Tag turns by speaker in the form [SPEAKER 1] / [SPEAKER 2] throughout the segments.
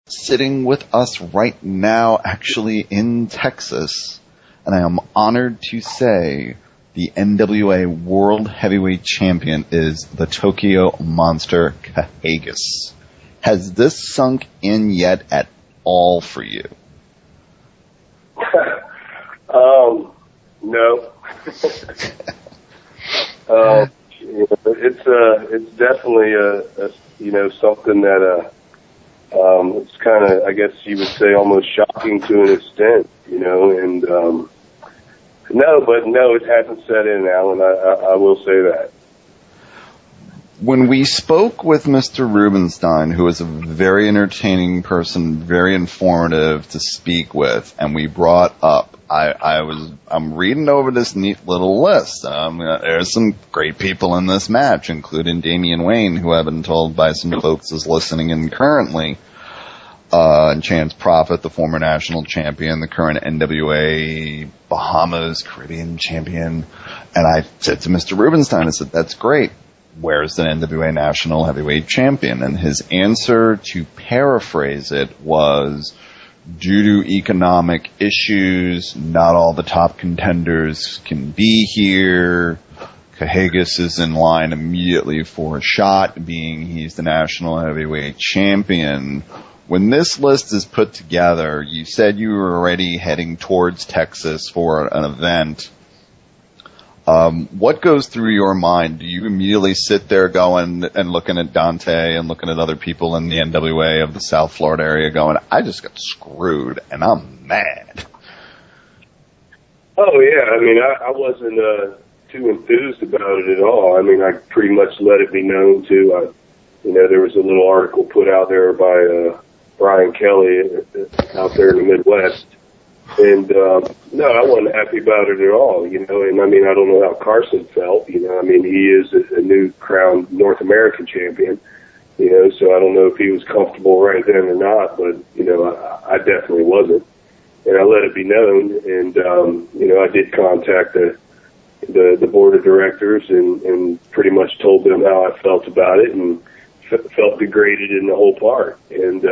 [SPEAKER 1] sitting with us right now, actually in Texas, and I am honored to say the NWA World Heavyweight Champion is the Tokyo Monster Kahagas. Has this sunk in yet at all for you?
[SPEAKER 2] No. It's definitely something that it's kind of, I guess you would say, almost shocking to an extent, and no, it hasn't set in, Alan. I will say that.
[SPEAKER 1] When we spoke with Mr. Rubenstein, who is a very entertaining person, very informative to speak with, and we brought up, I'm reading over this neat little list. There's some great people in this match, including Damian Wayne, who I've been told by some folks is listening in currently, and Chance Prophet, the former national champion, the current NWA Bahamas Caribbean champion. And I said to Mr. Rubenstein, I said, that's great. Where's the NWA National Heavyweight Champion? And his answer, to paraphrase it, was, due to economic issues, not all the top contenders can be here. Kahagas is in line immediately for a shot, being he's the National Heavyweight Champion. When this list is put together, you said you were already heading towards Texas for an event. What goes through your mind? Do you immediately sit there going and looking at Dante and looking at other people in the NWA of the South Florida area going, I just got screwed and I'm mad?
[SPEAKER 2] Oh, yeah. I mean, I wasn't too enthused about it at all. I mean, I pretty much let it be known, too. There was a little article put out there by Brian Kelly out there in the Midwest. And, no, I wasn't happy about it at all, and I mean, I don't know how Carson felt, I mean, he is a new crowned North American champion, so I don't know if he was comfortable right then or not, but, I definitely wasn't. And I let it be known, and, I did contact the board of directors and pretty much told them how I felt about it and felt degraded in the whole part. And,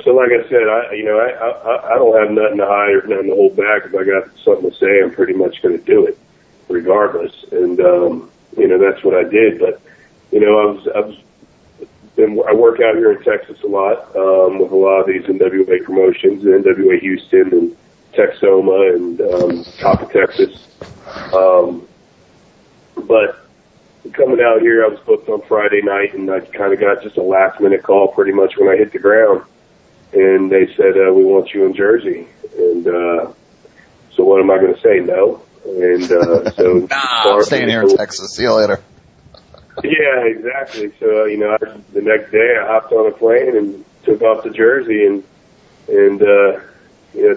[SPEAKER 2] so like I said, I don't have nothing to hide or nothing to hold back. If I got something to say, I'm pretty much going to do it regardless. And, that's what I did. But, I work out here in Texas a lot, with a lot of these NWA promotions, NWA Houston and Texoma and, top of Texas. But coming out here, I was booked on Friday night, and I kind of got just a last-minute call pretty much when I hit the ground. And they said, we want you in Jersey. And so what am I going to say? No. And so
[SPEAKER 1] I'm staying here in Texas. See you later.
[SPEAKER 2] Yeah, exactly. So, the next day I hopped on a plane and took off to Jersey and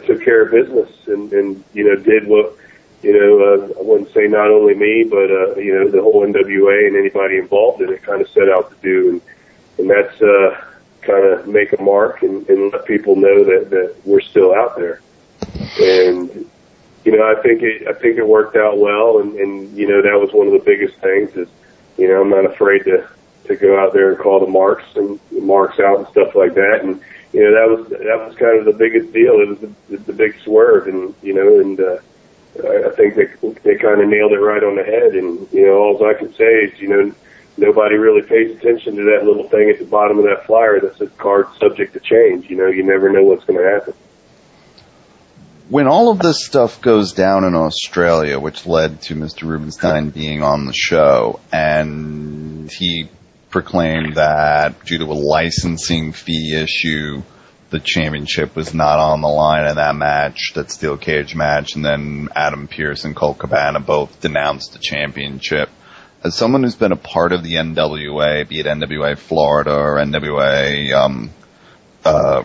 [SPEAKER 2] took care of business and did what, I wouldn't say not only me, but, the whole NWA and anybody involved in it kind of set out to do. And that's kind of make a mark and let people know that we're still out there. And, I think it worked out well. And that was one of the biggest things is, I'm not afraid to go out there and call the marks out and stuff like that. And, that was kind of the biggest deal. It was the big swerve and, I think they kind of nailed it right on the head. And, all I can say is, nobody really pays attention to that little thing at the bottom of that flyer that says card subject to change. You never know what's going to happen.
[SPEAKER 1] When all of this stuff goes down in Australia, which led to Mr. Rubenstein being on the show, and he proclaimed that due to a licensing fee issue, the championship was not on the line in that match, that steel cage match, and then Adam Pearce and Colt Cabana both denounced the championship. As someone who's been a part of the NWA, be it NWA Florida or NWA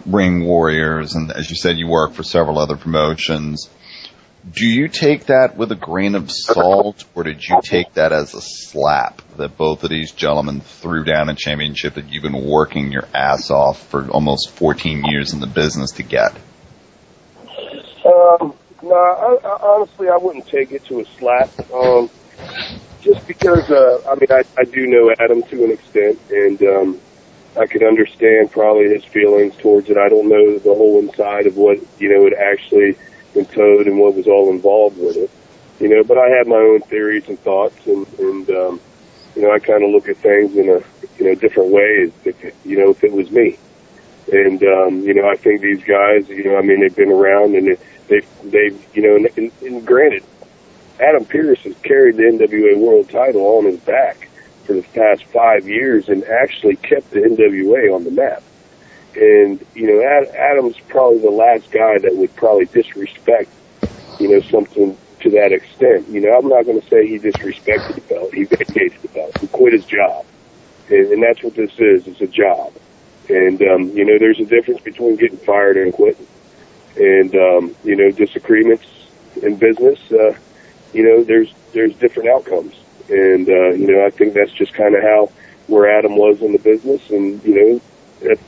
[SPEAKER 1] Ring Warriors, and as you said, you work for several other promotions, do you take that with a grain of salt, or did you take that as a slap that both of these gentlemen threw down a championship that you've been working your ass off for almost 14 years in the business to get?
[SPEAKER 2] No, honestly, I wouldn't take it to a slap. Just because, I do know Adam to an extent, and I could understand probably his feelings towards it. I don't know the whole inside of what, it actually encoded and what was all involved with it. But I have my own theories and thoughts, and I kind of look at things in a different way, if it was me. And, I think these guys, they've been around, and they've and granted, Adam Pearce has carried the NWA World Title on his back for the past 5 years and actually kept the NWA on the map. And, Adam's probably the last guy that would probably disrespect, something to that extent. I'm not going to say he disrespected the belt. He vacated the belt. He quit his job. And that's what this is. It's a job. And, there's a difference between getting fired and quitting. And, disagreements in business, there's different outcomes. And, I think that's just kind of where Adam was in the business. And,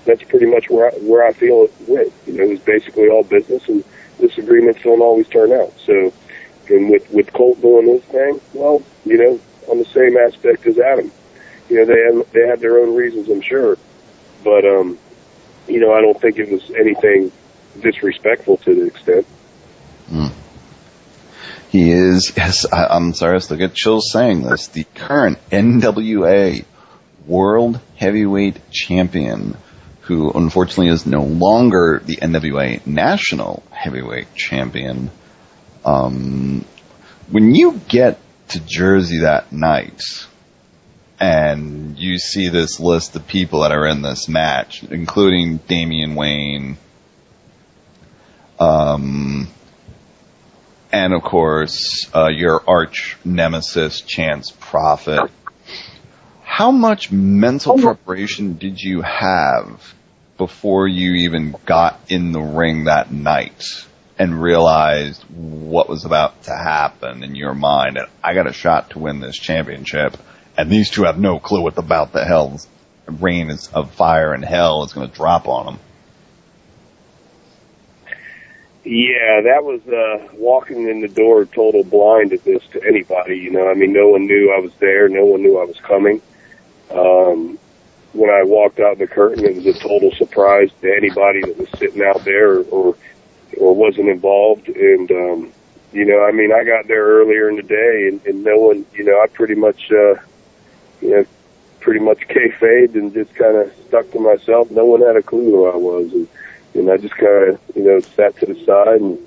[SPEAKER 2] that's pretty much where I feel it went. It was basically all business, and disagreements don't always turn out. So, and with Colt doing his thing, well, on the same aspect as Adam, they had their own reasons, I'm sure. But, I don't think it was anything disrespectful to the extent.
[SPEAKER 1] He is, yes, I'm sorry, I still get chills saying this, the current NWA World Heavyweight Champion, who unfortunately is no longer the NWA National Heavyweight Champion. When you get to Jersey that night, and you see this list of people that are in this match, including Damian Wayne, and of course, your arch nemesis, Chance Prophet. How much mental preparation did you have before you even got in the ring that night and realized what was about to happen in your mind? And I got a shot to win this championship, and these two have no clue what about the hell's rain of fire and hell is going to drop on them.
[SPEAKER 2] Yeah, that was walking in the door total blindness to anybody. No one knew I was there. No one knew I was coming. When I walked out the curtain, it was a total surprise to anybody that was sitting out there or wasn't involved. And, I got there earlier in the day, and no one, I pretty much kayfabed and just kind of stuck to myself. No one had a clue who I was. And I just kind of, sat to the side and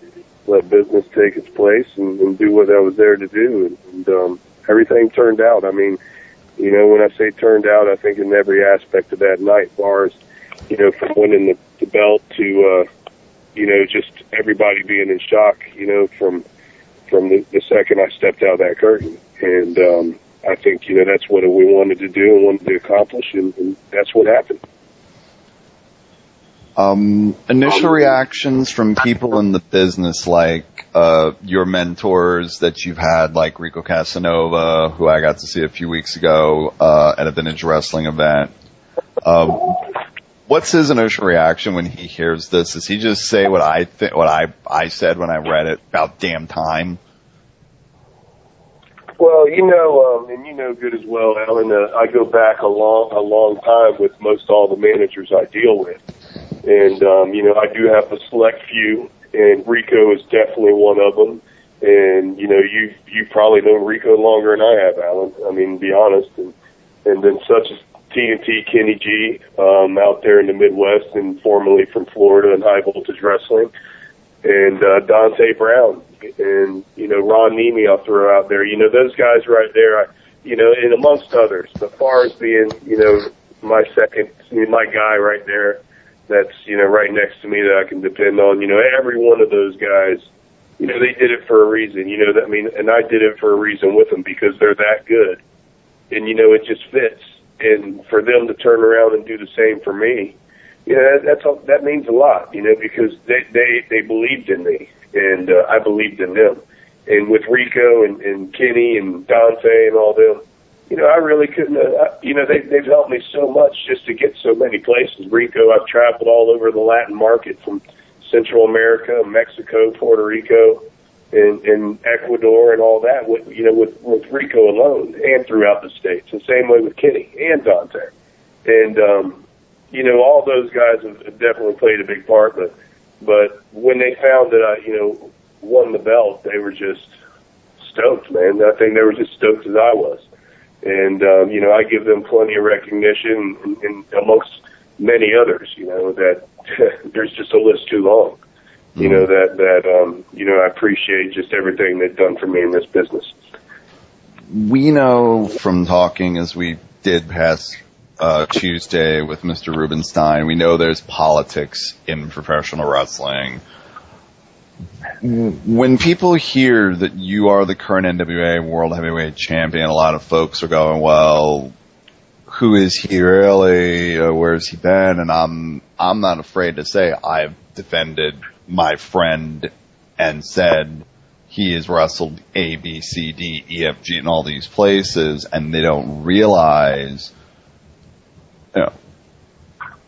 [SPEAKER 2] let business take its place and do what I was there to do. And everything turned out. When I say turned out, I think in every aspect of that night, as far as, from winning the belt to, just everybody being in shock, from the second I stepped out of that curtain. And I think, that's what we wanted to do and wanted to accomplish, and that's what happened.
[SPEAKER 1] Initial reactions from people in the business, like your mentors that you've had, like Rico Casanova, who I got to see a few weeks ago at a vintage wrestling event. What's his initial reaction when he hears this? Does he just say what I said when I read it, about damn time?
[SPEAKER 2] Well, and good as well, Alan. I go back a long time with most all the managers I deal with. And, I do have a select few, and Rico is definitely one of them. And, you probably know Rico longer than I have, Alan. To be honest. And then such as TNT Kenny G, out there in the Midwest and formerly from Florida in high voltage wrestling. And, Dante Brown and, Ron Nemi I'll throw out there. Those guys right there, and amongst others, as far as being, my guy right there, that's, right next to me that I can depend on. Every one of those guys, they did it for a reason, and I did it for a reason with them because they're that good. And, it just fits. And for them to turn around and do the same for me, that means a lot, because they believed in me and I believed in them. And with Rico and Kenny and Dante and all them, I really couldn't, they've helped me so much just to get so many places. Rico, I've traveled all over the Latin market from Central America, Mexico, Puerto Rico, and Ecuador and all that with Rico alone and throughout the States. The same way with Kenny and Dante. And, all those guys have definitely played a big part, but when they found that I, won the belt, they were just stoked, man. I think they were just stoked as I was. And, I give them plenty of recognition and amongst many others, that there's just a list too long, I appreciate just everything they've done for me in this business.
[SPEAKER 1] We know from talking as we did past Tuesday with Mr. Rubenstein, we know there's politics in professional wrestling. When people hear that you are the current NWA World Heavyweight Champion, a lot of folks are going, well, who is he really? Where's he been? And I'm not afraid to say I've defended my friend and said he has wrestled A, B, C, D, E, F, G in all these places, and they don't realize,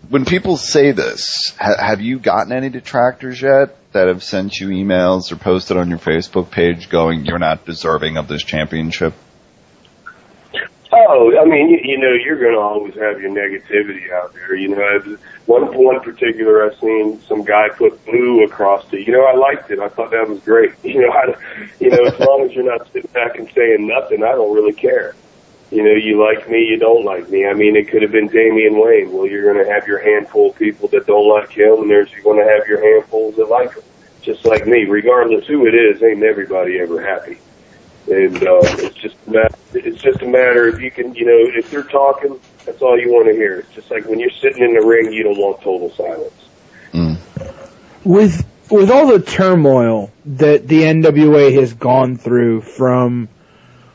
[SPEAKER 1] when people say this, have you gotten any detractors yet that have sent you emails or posted on your Facebook page going, you're not deserving of this championship?
[SPEAKER 2] Oh, I mean, you're going to always have your negativity out there. One particular, I've seen some guy put blue across it. I liked it. I thought that was great. As long as you're not sitting back and saying nothing, I don't really care. You like me, you don't like me. I mean, it could have been Damian Wayne. Well, you're going to have your handful of people that don't like him, and you're going to have your handfuls that like him. Just like me. Regardless who it is, ain't everybody ever happy. And it's just a matter if you can, if they're talking, that's all you want to hear. It's just like when you're sitting in the ring, you don't want total silence.
[SPEAKER 3] Mm. With all the turmoil that the NWA has gone through, from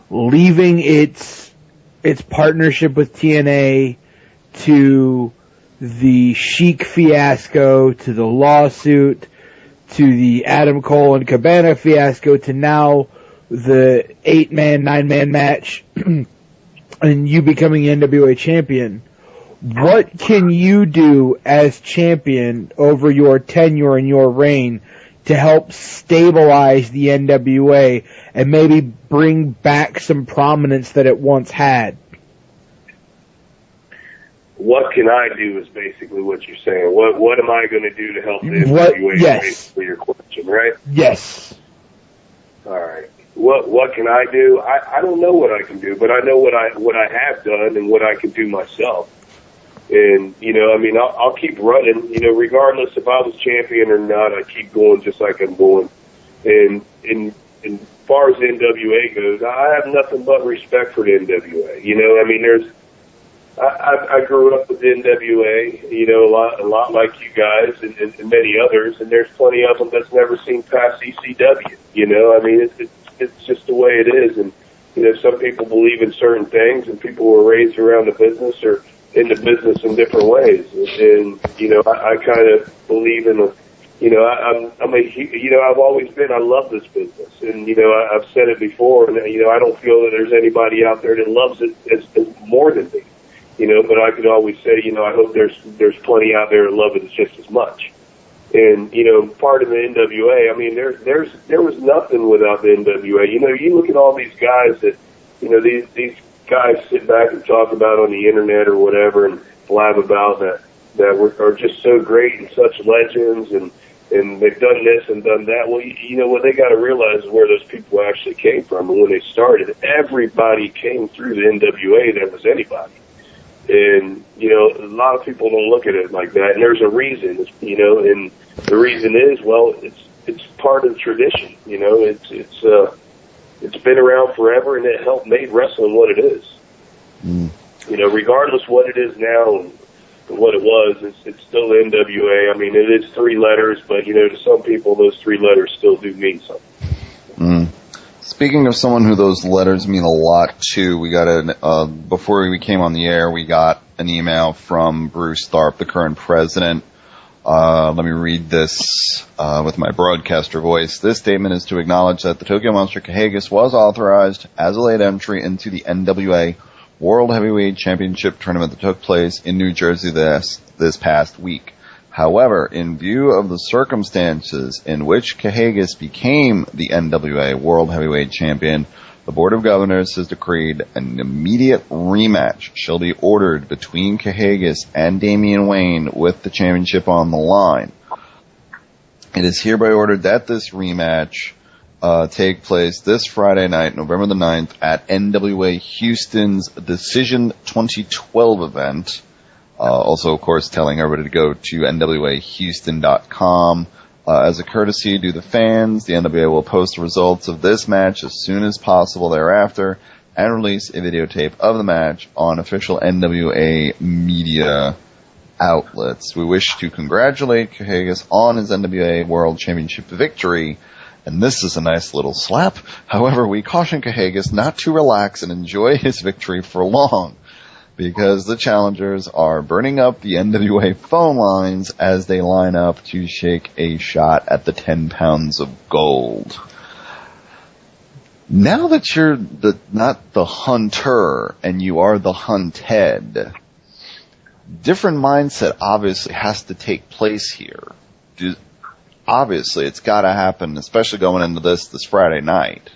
[SPEAKER 3] leaving its partnership with TNA to the Sheik fiasco to the lawsuit to the Adam Cole and Cabana fiasco to now the 8-man, 9-man match and you becoming NWA champion, what can you do as champion over your tenure and your reign to help stabilize the NWA and maybe bring back some prominence that it once had?
[SPEAKER 2] What can I do is basically what you're saying. What am I going to do to help the NWA?
[SPEAKER 3] Yes.
[SPEAKER 2] Basically your question, right?
[SPEAKER 3] Yes.
[SPEAKER 2] All right. What can I do? I don't know what I can do, but I know what I have done and what I can do myself. And, I'll keep running, regardless if I was champion or not, I keep going just like I'm going. And as far as the NWA goes, I have nothing but respect for the NWA. I grew up with the NWA, a lot like you guys and many others, and there's plenty of them that's never seen past ECW. It's just the way it is. And, some people believe in certain things, and people were raised around the business or in the business in different ways. And I kind of believe in I've always been, I love this business. And, I've said it before, and, I don't feel that there's anybody out there that loves it as more than me. But I could always say, I hope there's plenty out there that love it just as much. And, part of the NWA, I mean, there was nothing without the NWA. You look at all these guys that, these guys sit back and talk about on the internet or whatever and blab about that are just so great and such legends and they've done this and done that. Well, what they got to realize is where those people actually came from. And when they started, everybody came through the NWA that was anybody. And, a lot of people don't look at it like that. And there's a reason, and the reason is, well, it's part of tradition. It's been around forever, and it helped make wrestling what it is. Mm. Regardless what it is now and what it was, it's still NWA. I mean, it is 3 letters, but, to some people, those 3 letters still do mean something.
[SPEAKER 1] Mm. Speaking of someone who those letters mean a lot to, we got before we came on the air, we got an email from Bruce Tharp, the current president. Let me read this with my broadcaster voice. This statement is to acknowledge that the Tokyo Monster Kahagas was authorized as a late entry into the NWA World Heavyweight Championship tournament that took place in New Jersey this past week. However, in view of the circumstances in which Kahagas became the NWA World Heavyweight Champion, The Board of Governors has decreed an immediate rematch shall be ordered between Cahagas and Damian Wayne with the championship on the line. It is hereby ordered that this rematch take place this Friday night, November the 9th, at NWA Houston's Decision 2012 event. Also, of course, telling everybody to go to NWAHouston.com. As a courtesy to the fans, the NWA will post the results of this match as soon as possible thereafter and release a videotape of the match on official NWA media outlets. We wish to congratulate Cahagas on his NWA World Championship victory, and this is a nice little slap. However, we caution Cahagas not to relax and enjoy his victory for long, because the challengers are burning up the NWA phone lines as they line up to shake a shot at the 10 pounds of gold. Now that you're not the hunter and you are the hunted, different mindset obviously has to take place here. Obviously, it's got to happen, especially going into this Friday night.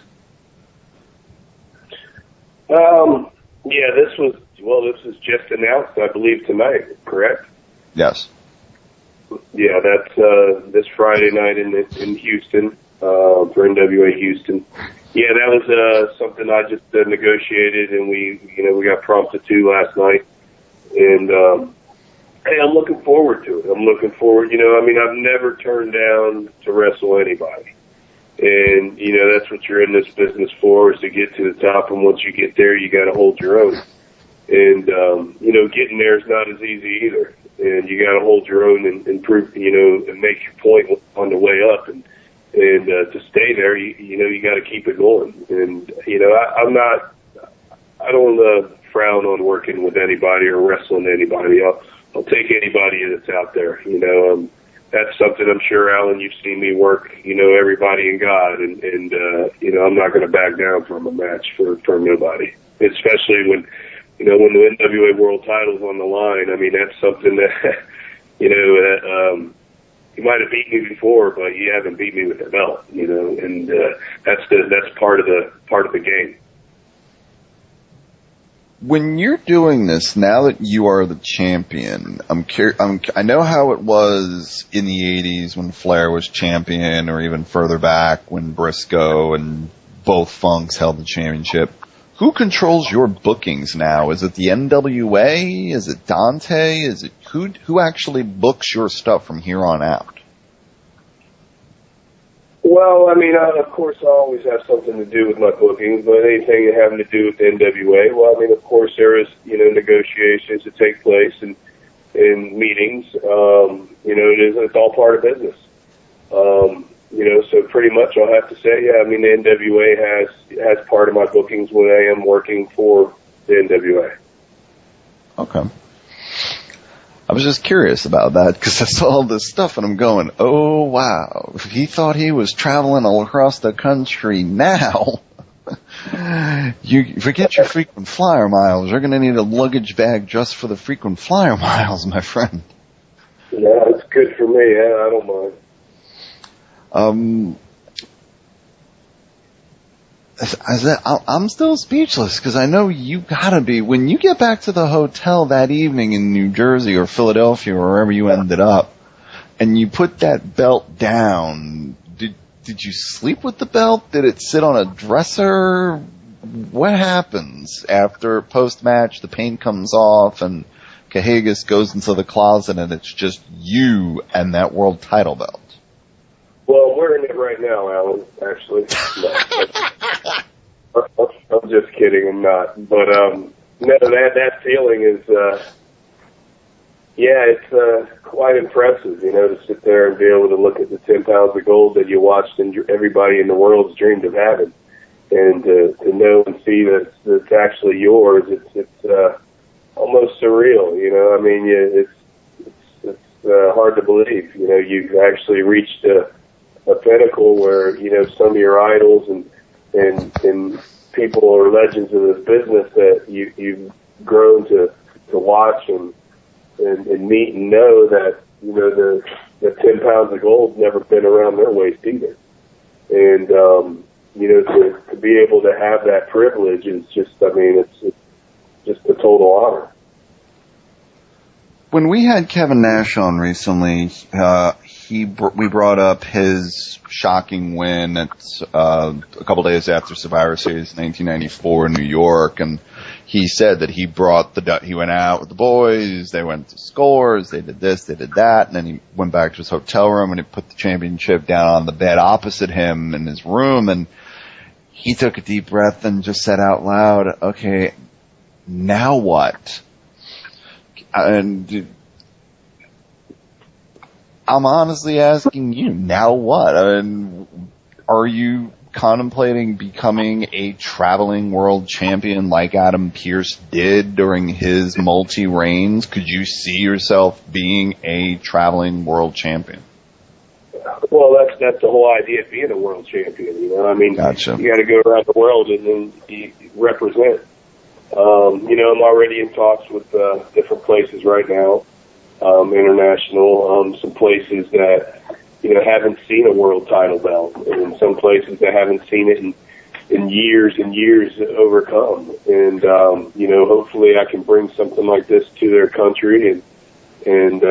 [SPEAKER 2] Yeah, this was just announced, I believe, tonight, correct?
[SPEAKER 1] Yes.
[SPEAKER 2] Yeah, that's this Friday night in Houston, for NWA Houston. Yeah, that was something I just negotiated, and we got prompted to last night. And hey, I'm looking forward to it. I'm looking forward. I've never turned down to wrestle anybody. And, that's what you're in this business for, is to get to the top. And once you get there, you got to hold your own. And, getting there is not as easy either. And you got to hold your own and prove, and make your point on the way up. And to stay there, you got to keep it going. And, I don't frown on working with anybody or wrestling anybody. I'll take anybody that's out there. That's something I'm sure, Alan, you've seen me work, everybody and God, and I'm not going to back down from a match for nobody, especially when the NWA World Title's on the line. I mean, that's something that, you might have beat me before, but you haven't beat me with the belt, and that's part of the game.
[SPEAKER 1] When you're doing this, now that you are the champion, I know how it was in the 80s when Flair was champion, or even further back when Briscoe and both Funks held the championship. Who controls your bookings now? Is it the NWA? Is it Dante? Is it who actually books your stuff from here on out?
[SPEAKER 2] Well, of course, I always have something to do with my bookings, but anything having to do with the NWA, well, of course, there is, negotiations that take place and meetings. It's all part of business. So pretty much I'll have to say, yeah, the NWA has part of my bookings when I am working for the NWA.
[SPEAKER 1] Okay. I was just curious about that because I saw all this stuff and I'm going, oh, wow. If he thought he was traveling all across the country now, you forget your frequent flyer miles. You're going to need a luggage bag just for the frequent flyer miles, my friend.
[SPEAKER 2] Yeah, it's good for me. I don't mind.
[SPEAKER 1] I'm still speechless because I know you gotta be, when you get back to the hotel that evening in New Jersey or Philadelphia or wherever you ended up, and you put that belt down, did you sleep with the belt? Did it sit on a dresser? What happens after post-match, the paint comes off and Cahagas goes into the closet and it's just you and that world title belt?
[SPEAKER 2] Well, we're in it right now, Alan, actually. I'm just kidding, I'm not. But, no, that feeling is, it's quite impressive, to sit there and be able to look at the 10 pounds of gold that you watched and everybody in the world's dreamed of having. And to know and see that it's actually yours, it's almost surreal, it's hard to believe. You've actually reached a pinnacle where, some of your idols and people or legends of this business that you've grown to watch and meet and know that, the 10 pounds of gold's never been around their waist either. And, to be able to have that privilege is just, it's just a total honor.
[SPEAKER 1] When we had Kevin Nash on recently, we brought up his shocking win a couple days after Survivor Series 1994 in New York, and he said that he went out with the boys, they went to scores, they did this, they did that, and then he went back to his hotel room and he put the championship down on the bed opposite him in his room, and he took a deep breath and just said out loud, okay, now what? And I'm honestly asking you, now what? Are you contemplating becoming a traveling world champion like Adam Pearce did during his multi-reigns? Could you see yourself being a traveling world champion?
[SPEAKER 2] Well, that's the whole idea of being a world champion.
[SPEAKER 1] Gotcha.
[SPEAKER 2] You got to go around the world and then you represent. I'm already in talks with different places right now, international, some places that haven't seen a world title belt, and some places that haven't seen it in years and years overcome. And hopefully I can bring something like this to their country and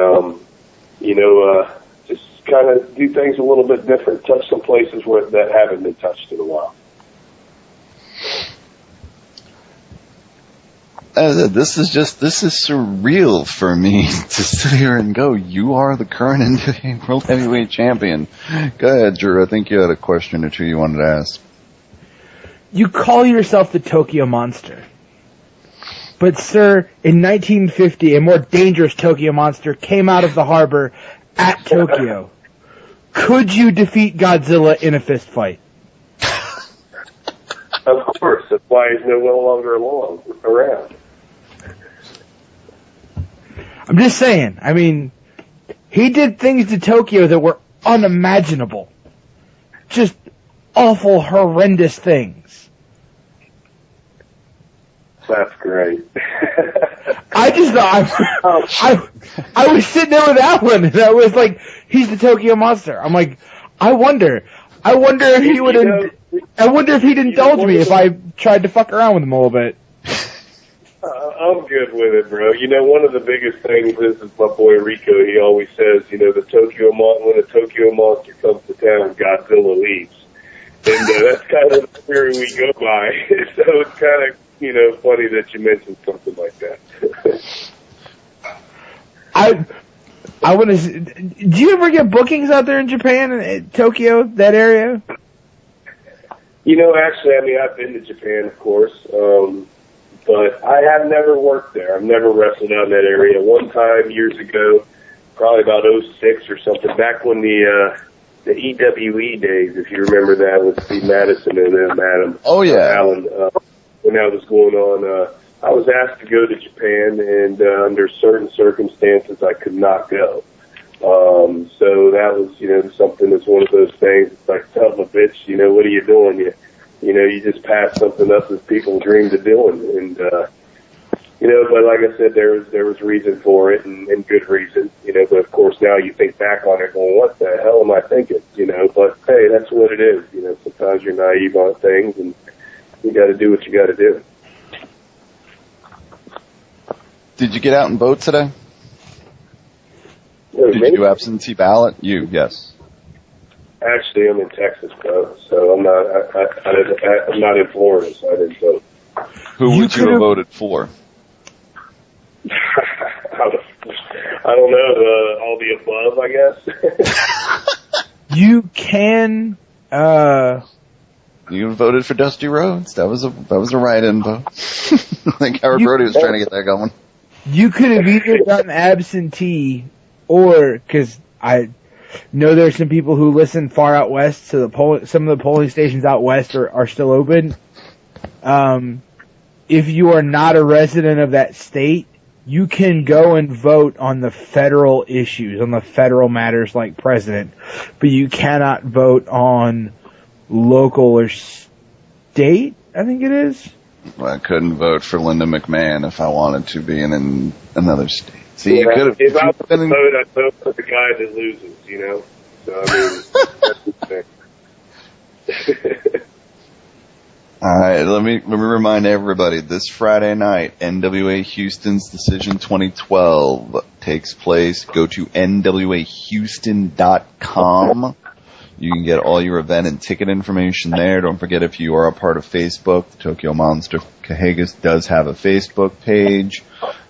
[SPEAKER 2] just kind of do things a little bit different, touch some places that haven't been touched in a while.
[SPEAKER 1] This is surreal for me to sit here and go, you are the current NWA World Heavyweight Champion. Go ahead, Drew. I think you had a question or two you wanted to ask.
[SPEAKER 3] You call yourself the Tokyo Monster. But, sir, in 1950, a more dangerous Tokyo Monster came out of the harbor at Tokyo. Could you defeat Godzilla in a fist fight?
[SPEAKER 2] Of course. That's why he's no longer around.
[SPEAKER 3] I'm just saying. He did things to Tokyo that were unimaginable. Just awful, horrendous things.
[SPEAKER 2] That's great.
[SPEAKER 3] I just thought, I was sitting there with that one, and I was like, he's the Tokyo Monster. I'm like, I wonder if he would I wonder if he'd indulge me if I tried to fuck around with him a little bit.
[SPEAKER 2] I'm good with it, bro. One of the biggest things is my boy Rico. He always says, when the Tokyo Monster comes to town, Godzilla leaves. And that's kind of the theory we go by. So it's kind of, funny that you mentioned something like that.
[SPEAKER 3] I want to. Do you ever get bookings out there in Japan, Tokyo, that area?
[SPEAKER 2] Actually, I've been to Japan, of course, but I have never worked there. I've never wrestled out in that area. One time years ago, probably about 2006 or something, back when the EWE days, if you remember that, with Steve Madison and Adam.
[SPEAKER 1] Oh yeah,
[SPEAKER 2] Alan. When that was going on, I was asked to go to Japan, and under certain circumstances, I could not go. So that was, something that's one of those things. It's like, son of a bitch, what are you doing? You just pass something up that people dreamed of doing. And, but like I said, there was reason for it and good reason, but of course now you think back on it going, what the hell am I thinking? But hey, that's what it is. Sometimes you're naive on things and you got to do what you got to do.
[SPEAKER 1] Did you get out and vote today? Did you do absentee ballot? Yes.
[SPEAKER 2] Actually, I'm in Texas, bro. So I'm not in Florida, so I didn't vote.
[SPEAKER 1] Who would you have voted for?
[SPEAKER 2] I don't know. All the above, I guess.
[SPEAKER 3] You can.
[SPEAKER 1] You voted for Dusty Rhodes. That was a write-in vote. I think Howard Brody was trying to get that going.
[SPEAKER 3] You could have either done absentee, or because I know there's some people who listen far out west, so some of the polling stations out west are still open. If you are not a resident of that state, you can go and vote on the federal issues, on the federal matters like president, but you cannot vote on local or state, I think it is.
[SPEAKER 1] Well, I couldn't vote for Linda McMahon if I wanted to be in another state. See, you could have.
[SPEAKER 2] If I would vote, I'd vote for the guy that loses, So, that's the thing.
[SPEAKER 1] All right, let me remind everybody, this Friday night, NWA Houston's Decision 2012 takes place. Go to NWAHouston.com. You can get all your event and ticket information there. Don't forget, if you are a part of Facebook, the Tokyo Monster Cahagas does have a Facebook page.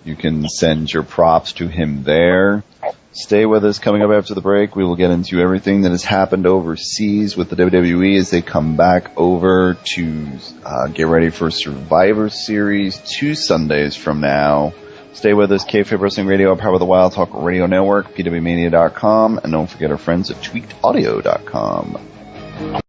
[SPEAKER 1] You can send your props to him there. Stay with us. Coming up after the break, we will get into everything that has happened overseas with the WWE as they come back over to get ready for Survivor Series 2 Sundays from now. Stay with us. Kayfabe Wrestling Radio, powered by the Wild Talk Radio Network, pwmania.com, and don't forget our friends at tweakedaudio.com.